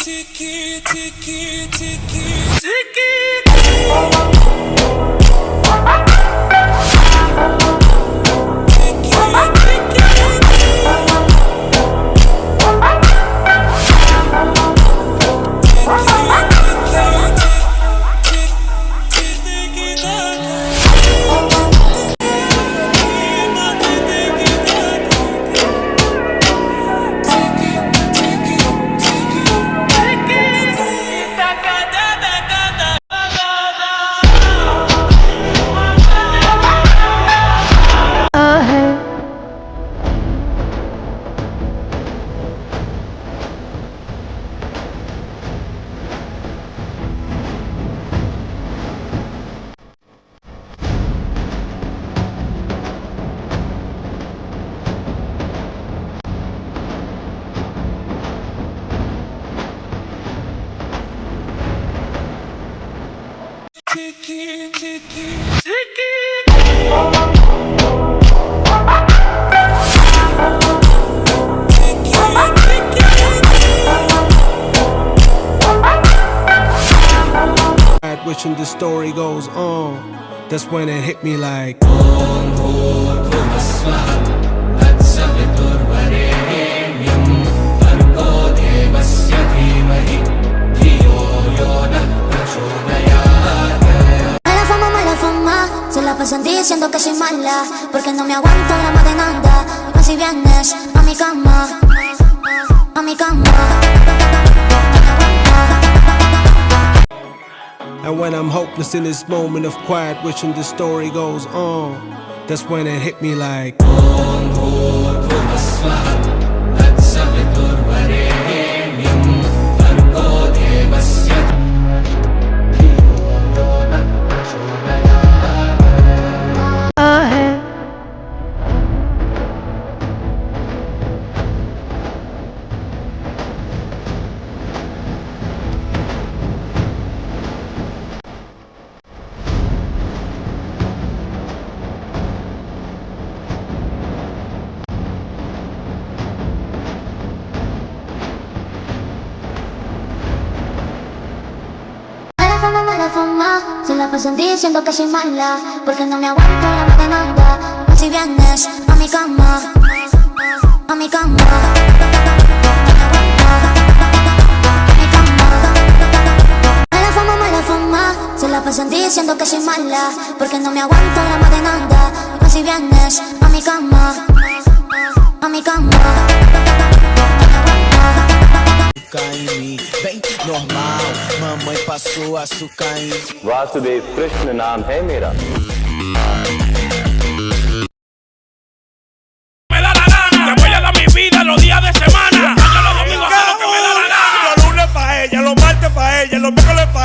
Tiki, tiki, tiki, tiki. Tiki, tiki, tiki. Wishing the story goes on. That's when it hit me like. Mala fama, se la pasan diciendo que soy mala, porque no me aguanto drama de nada. Más si vienes a mi cama, a mi cama. And when I'm hopeless in this moment of quiet, wishing the story goes on, that's when it hit me like. Mala fama, se la pasan diciendo que soy mala, porque no me aguanto drama de nada. Más si vienes a mi cama, a mi cama. Mala fama, se la pasan diciendo que soy mala, porque no me aguanto drama de nada. Más si vienes a mi cama, a mi cama. Em mim, bem normal, mamãe passou açúcar em mim. Vasudev Krishna नाम है मेरा. Me da la gana, te voy a dar mi vida los días de semana. Yo los domingos hago lo que me da la gana. Los lunes pa' ella, los martes pa' ella, los miércoles pa'